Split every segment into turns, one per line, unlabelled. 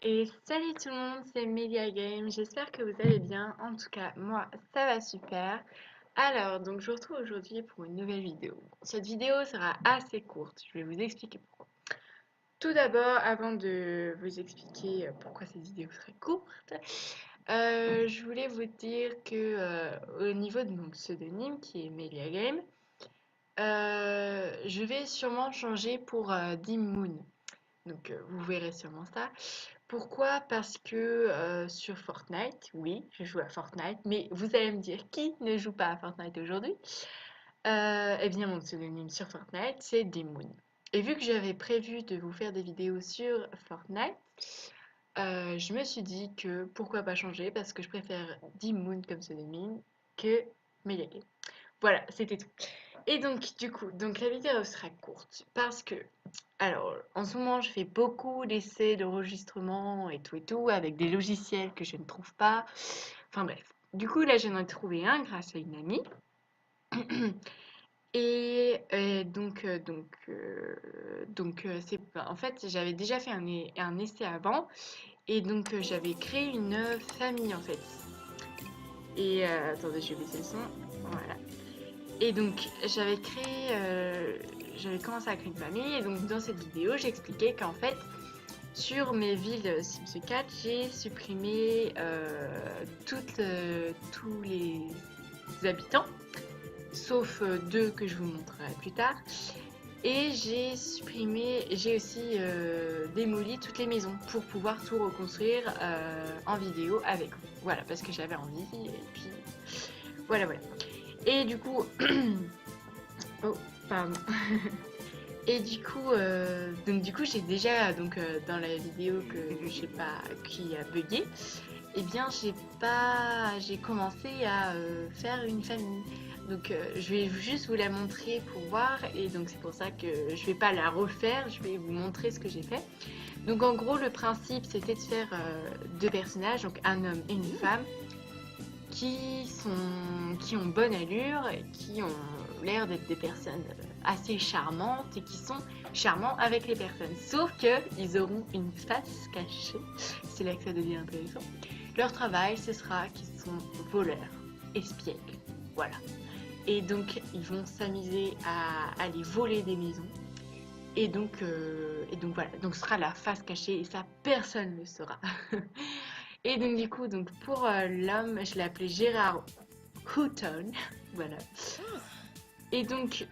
Et salut tout le monde, c'est Melia Game, j'espère que vous allez bien, en tout cas moi ça va super. Alors donc je vous retrouve aujourd'hui pour une nouvelle vidéo. Cette vidéo sera assez courte, je vais vous expliquer pourquoi. Tout d'abord, avant de vous expliquer pourquoi cette vidéo serait courte, je voulais vous dire que au niveau de mon pseudonyme qui est Melia Game, je vais sûrement changer pour Dim Moon. Donc vous verrez sûrement ça. Pourquoi? Parce que sur Fortnite, oui, je joue à Fortnite, mais vous allez me dire qui ne joue pas à Fortnite aujourd'hui? Eh bien, mon pseudonyme sur Fortnite, c'est Dimoon. Et vu que j'avais prévu de vous faire des vidéos sur Fortnite, je me suis dit que pourquoi pas changer, parce que je préfère Dimoon comme pseudonyme que Miyagi. Voilà, c'était tout. Et donc, du coup, donc la vidéo sera courte parce que, alors, en ce moment, je fais beaucoup d'essais d'enregistrement et tout, avec des logiciels que je ne trouve pas. Enfin bref. Du coup, là, j'en ai trouvé un grâce à une amie. Et c'est, en fait, j'avais déjà fait un essai avant. Et donc, j'avais créé une famille, en fait. Et attendez, je vais baisser le son. Voilà. Et donc, j'avais commencé à créer une famille. Et donc, dans cette vidéo, j'expliquais qu'en fait, sur mes villes Sims 4, j'ai supprimé tous les habitants, sauf deux que je vous montrerai plus tard. Et j'ai aussi démoli toutes les maisons pour pouvoir tout reconstruire en vidéo avec vous. Voilà, parce que j'avais envie. Et puis, voilà. Et du coup, oh, pardon. Et du coup, j'ai déjà dans la vidéo que je sais pas qui a bugué, eh bien j'ai commencé à faire une famille. Donc je vais juste vous la montrer pour voir et donc c'est pour ça que je vais pas la refaire, je vais vous montrer ce que j'ai fait. Donc en gros le principe c'était de faire deux personnages, donc un homme et une femme qui ont bonne allure et qui ont l'air d'être des personnes assez charmantes et qui sont charmants avec les personnes. Sauf qu'ils auront une face cachée. C'est là que ça devient intéressant. Leur travail, ce sera qu'ils sont voleurs, espiègles. Voilà. Et donc, ils vont s'amuser à aller voler des maisons. Et donc voilà, donc ce sera la face cachée et ça personne ne le saura. Et donc du coup, donc pour l'homme, je l'ai appelé Gérard Houghton, voilà. Et donc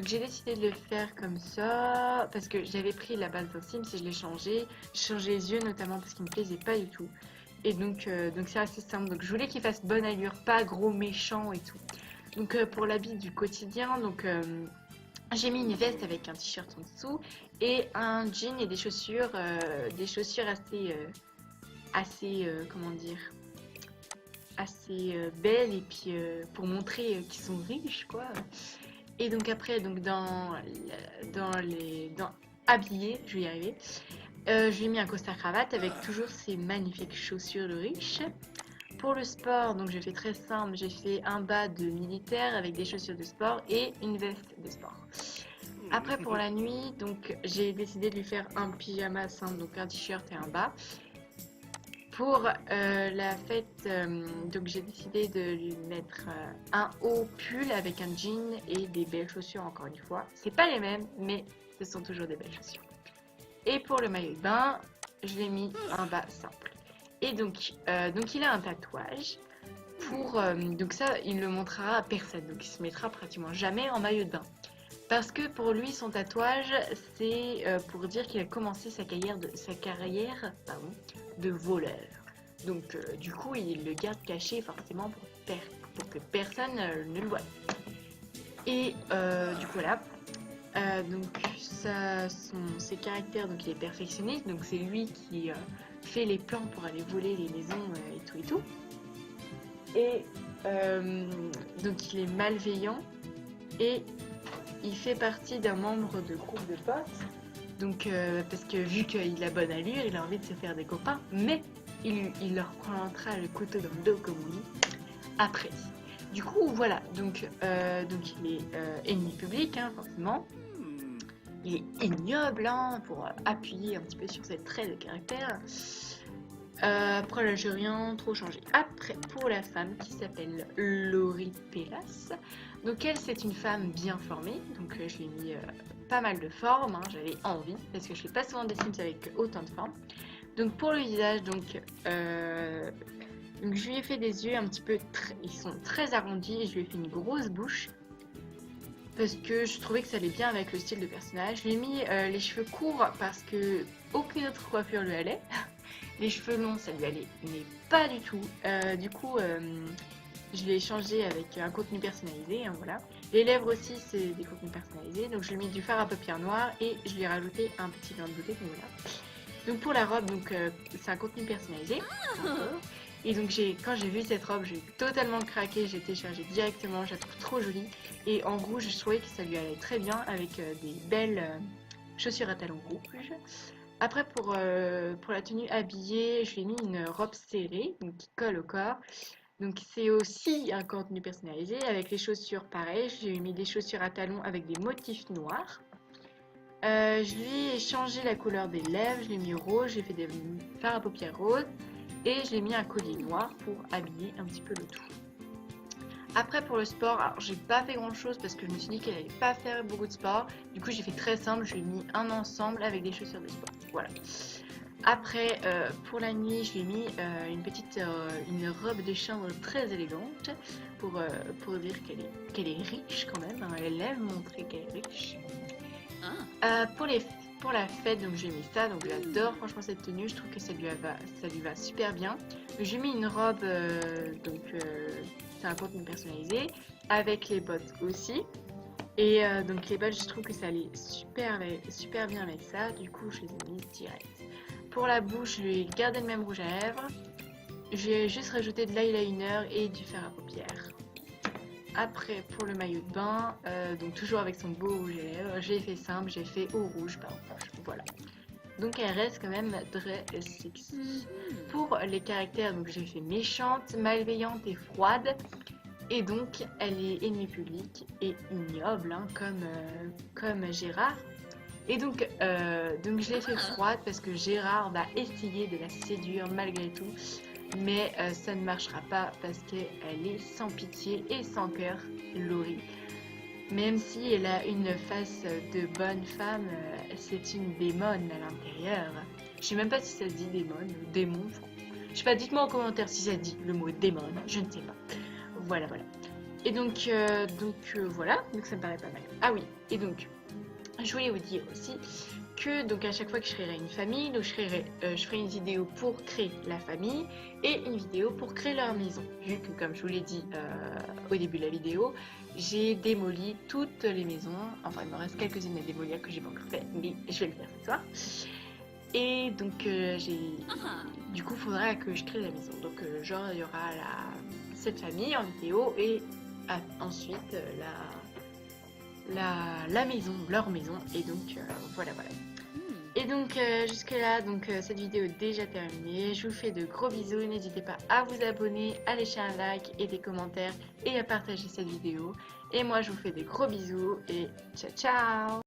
j'ai décidé de le faire comme ça parce que j'avais pris la base d'un Sims et je l'ai changé. J'ai changé les yeux notamment parce qu'il me plaisait pas du tout. Et donc c'est assez simple. Donc je voulais qu'il fasse bonne allure, pas gros méchant et tout. Donc pour l'habit du quotidien, j'ai mis une veste avec un t-shirt en dessous et un jean et des chaussures assez, comment dire, assez belles et puis pour montrer qu'ils sont riches, quoi. Et donc après, dans habillé, je vais y arriver. Je lui ai mis un costard cravate avec toujours ces magnifiques chaussures de riche. Pour le sport, donc j'ai fait très simple, j'ai fait un bas de militaire avec des chaussures de sport et une veste de sport. Après pour la nuit, donc j'ai décidé de lui faire un pyjama simple, donc un t-shirt et un bas. Pour la fête, donc j'ai décidé de lui mettre un haut pull avec un jean et des belles chaussures encore une fois. C'est pas les mêmes, mais ce sont toujours des belles chaussures. Et pour le maillot de bain, je l'ai mis un bas simple. Et donc il a un tatouage. Donc ça, il ne le montrera à personne. Donc il se mettra pratiquement jamais en maillot de bain. Parce que pour lui, son tatouage, c'est pour dire qu'il a commencé sa carrière de voleur. Donc du coup, il le garde caché forcément pour que personne ne le voie. Et du coup voilà. Ses caractères, donc il est perfectionniste, donc c'est lui qui fait les plans pour aller voler les maisons et tout. Et donc il est malveillant et il fait partie d'un membre de groupe de potes. Donc parce que vu qu'il a bonne allure, il a envie de se faire des copains, mais il leur plantera le couteau dans le dos comme on dit après. Du coup voilà, donc il est ennemi public hein, forcément. il est ignoble hein, pour appuyer un petit peu sur ses traits de caractère. Après là, j'ai rien trop changé. Après, pour la femme qui s'appelle Laurie Pellas. Donc elle, c'est une femme bien formée. Donc je lui ai mis pas mal de formes. Hein, j'avais envie parce que je fais pas souvent des Sims avec autant de formes. Donc pour le visage, donc je lui ai fait des yeux un petit peu, ils sont très arrondis et je lui ai fait une grosse bouche parce que je trouvais que ça allait bien avec le style de personnage. Je lui ai mis les cheveux courts parce que aucune autre coiffure lui allait. Les cheveux longs, ça lui allait, mais pas du tout. Je l'ai changé avec un contenu personnalisé, hein, voilà. Les lèvres aussi, c'est des contenus personnalisés. Donc je lui ai mis du fard à paupières noires et je lui ai rajouté un petit grain de beauté, donc voilà. Donc pour la robe, c'est un contenu personnalisé. Et donc quand j'ai vu cette robe, j'ai totalement craqué, j'ai téléchargé directement, je la trouve trop jolie. Et en rouge, je trouvais que ça lui allait très bien avec des belles chaussures à talons rouges. Après pour la tenue habillée, je lui ai mis une robe serrée, donc qui colle au corps. Donc c'est aussi un contenu personnalisé avec les chaussures pareilles. J'ai mis des chaussures à talons avec des motifs noirs. Je lui ai changé la couleur des lèvres, je l'ai mis rose, j'ai fait des fards à paupières roses et j'ai mis un collier noir pour habiller un petit peu le tout. Après pour le sport, alors j'ai pas fait grand chose parce que je me suis dit qu'elle allait pas faire beaucoup de sport. Du coup j'ai fait très simple, je lui ai mis un ensemble avec des chaussures de sport. Voilà. Après pour la nuit, je lui ai mis une robe de chambre très élégante pour dire qu'elle est riche quand même. Hein. Elle aime montrer qu'elle est riche. Pour la fête, donc j'ai mis ça, donc j'adore franchement cette tenue, je trouve que ça lui va super bien. J'ai mis une robe, c'est un contenu personnalisé, avec les bottes aussi. Et donc les bottes, je trouve que ça allait super bien avec ça, du coup je les ai mis direct. Pour la bouche, je lui ai gardé le même rouge à lèvres. J'ai juste rajouté de l'eyeliner et du fard à paupières. Après, pour le maillot de bain, donc toujours avec son beau rouge à lèvres, j'ai fait simple, j'ai fait au rouge par rouge. Voilà. Donc elle reste quand même très sexy. Pour les caractères, donc j'ai fait méchante, malveillante et froide. Et donc elle est ennemie publique et ignoble, hein, comme Gérard. Et donc je l'ai fait froide parce que Gérard va essayer de la séduire malgré tout. Mais ça ne marchera pas parce qu'elle est sans pitié et sans cœur, Laurie. Même si elle a une face de bonne femme, c'est une démone à l'intérieur. Je sais même pas si ça se dit démon ou démon. Je sais pas, dites-moi en commentaire si ça dit le mot démon, je ne sais pas. Voilà. Et donc voilà, donc ça me paraît pas mal. Ah oui, et donc, je voulais vous dire aussi que donc à chaque fois que je créerai une famille, donc je ferai une vidéo pour créer la famille et une vidéo pour créer leur maison. Vu que comme je vous l'ai dit au début de la vidéo, j'ai démoli toutes les maisons. Enfin, il me reste quelques-unes à démolir que j'ai pas encore fait, mais je vais le faire ce soir. Et donc du coup, il faudra que je crée la maison. Donc genre il y aura cette famille en vidéo et ensuite la maison, leur maison. Et donc voilà. Et donc jusque là, cette vidéo est déjà terminée. Je vous fais de gros bisous. N'hésitez pas à vous abonner, à laisser un like et des commentaires et à partager cette vidéo. Et moi je vous fais des gros bisous et ciao ciao.